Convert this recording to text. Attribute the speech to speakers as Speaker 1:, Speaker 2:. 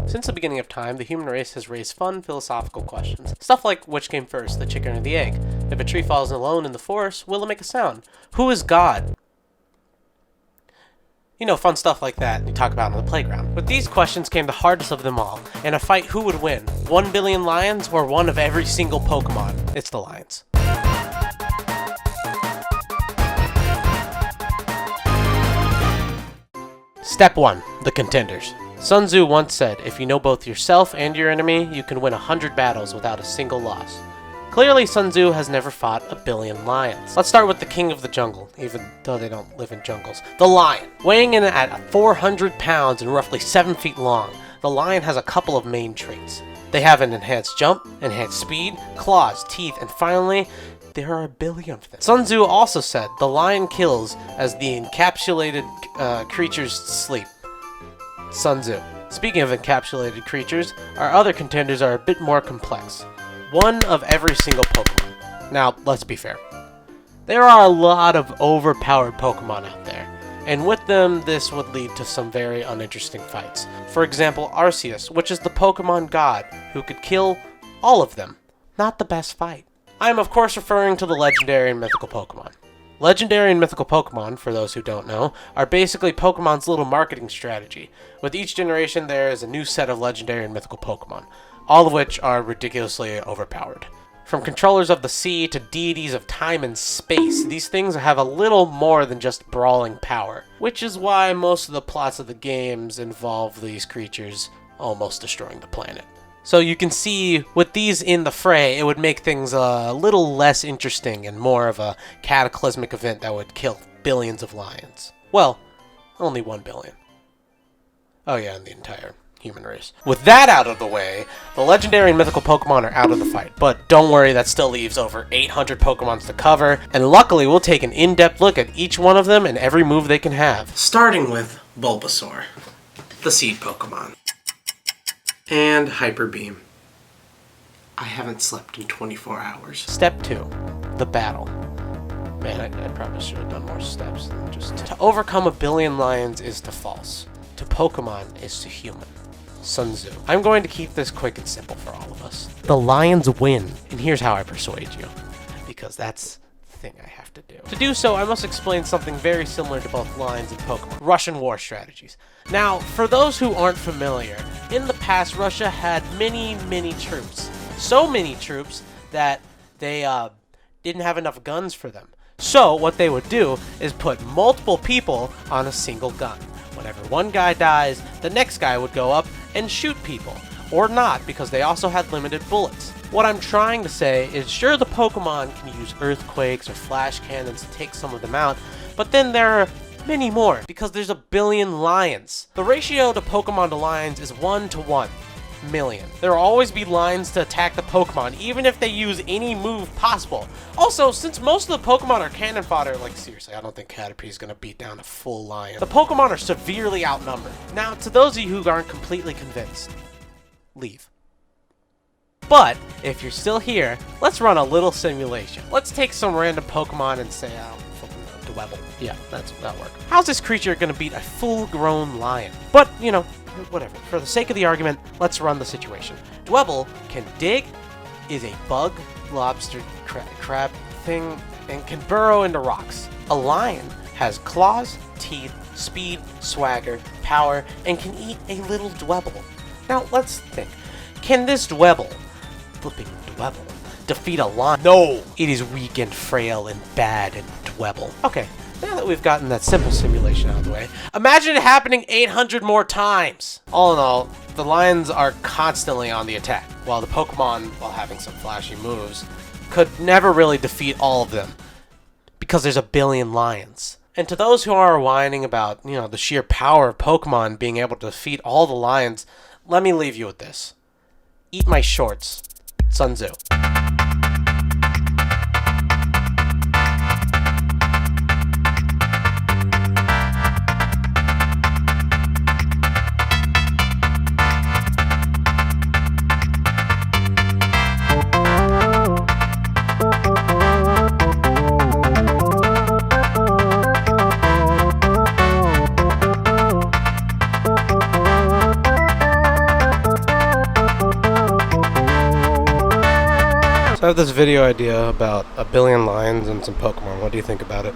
Speaker 1: Since the beginning of time, the human race has raised fun philosophical questions. Stuff like, which came first, the chicken or the egg? If a tree falls alone in the forest, will it make a sound? Who is God? You know, fun stuff like that you talk about on the playground. With these questions came the hardest of them all. In a fight, who would win? 1 billion lions or one of every single Pokemon? It's the lions. Step 1. The Contenders. Sun Tzu once said, if you know both yourself and your enemy, you can win 100 battles without a single loss. Clearly, Sun Tzu has never fought a billion lions. Let's start with the king of the jungle, even though they don't live in jungles. The lion. Weighing in at 400 pounds and roughly 7 feet long, the lion has a couple of main traits. They have an enhanced jump, enhanced speed, claws, teeth, and finally, there are a billion of them. Sun Tzu also said, the lion kills as the encapsulated creatures sleep. Sun Tzu. Speaking of encapsulated creatures, our other contenders are a bit more complex. One of every single Pokemon. Now, let's be fair. There are a lot of overpowered Pokemon out there, and with them, this would lead to some very uninteresting fights. For example, Arceus, which is the Pokemon god, who could kill all of them. Not the best fight. I am of course referring to the legendary and mythical Pokemon. Legendary and mythical Pokemon, for those who don't know, are basically Pokemon's little marketing strategy. With each generation, there is a new set of legendary and mythical Pokemon, all of which are ridiculously overpowered. From controllers of the sea to deities of time and space, these things have a little more than just brawling power, which is why most of the plots of the games involve these creatures almost destroying the planet. So you can see, with these in the fray, it would make things a little less interesting and more of a cataclysmic event that would kill billions of lions. Well, only 1 billion. Oh yeah, and the entire human race. With that out of the way, the legendary and mythical Pokemon are out of the fight. But don't worry, that still leaves over 800 Pokemons to cover, and luckily we'll take an in-depth look at each one of them and every move they can have. Starting with Bulbasaur, the seed Pokemon. And Hyper Beam. I haven't slept in 24 hours. Step 2. The battle. Man, I probably should have done more steps than just... To overcome a billion lions is to false. To Pokemon is to human. Sun Tzu. I'm going to keep this quick and simple for all of us. The lions win, and here's how I persuade you. Because that's the thing I have to do. To do so, I must explain something very similar to both lions and Pokemon. Russian war strategies. Now, for those who aren't familiar, in the past, Russia had many troops. So many troops that they didn't have enough guns for them. So, what they would do is put multiple people on a single gun. Whenever one guy dies, the next guy would go up and shoot people. Or not, because they also had limited bullets. What I'm trying to say is, sure, the Pokemon can use earthquakes or flash cannons to take some of them out, but then there are many more, because there's a billion lions. The ratio to Pokemon to lions is 1 to 1 million. There will always be lions to attack the Pokemon, even if they use any move possible. Also, since most of the Pokemon are cannon fodder, like seriously, I don't think Caterpie is going to beat down a full lion. The Pokemon are severely outnumbered. Now, to those of you who aren't completely convinced, leave. But, if you're still here, let's run a little simulation. Let's take some random Pokemon and say, Dwebble. Yeah, that'll work. How's this creature gonna beat a full-grown lion? But, you know, whatever. For the sake of the argument, let's run the situation. Dwebble can dig, is a bug, lobster, crab thing, and can burrow into rocks. A lion has claws, teeth, speed, swagger, power, and can eat a little Dwebble. Now, let's think. Can this Dwebble, flipping Dwebble, defeat a lion? No! It is weak and frail and bad and Dwebble. Okay, now that we've gotten that simple simulation out of the way, imagine it happening 800 more times! All in all, the lions are constantly on the attack, while the Pokemon, while having some flashy moves, could never really defeat all of them, because there's a billion lions. And to those who are whining about, you know, the sheer power of Pokemon being able to defeat all the lions, let me leave you with this. Eat my shorts. Sun Tzu. I have this video idea about a billion lions and some Pokemon. What do you think about it?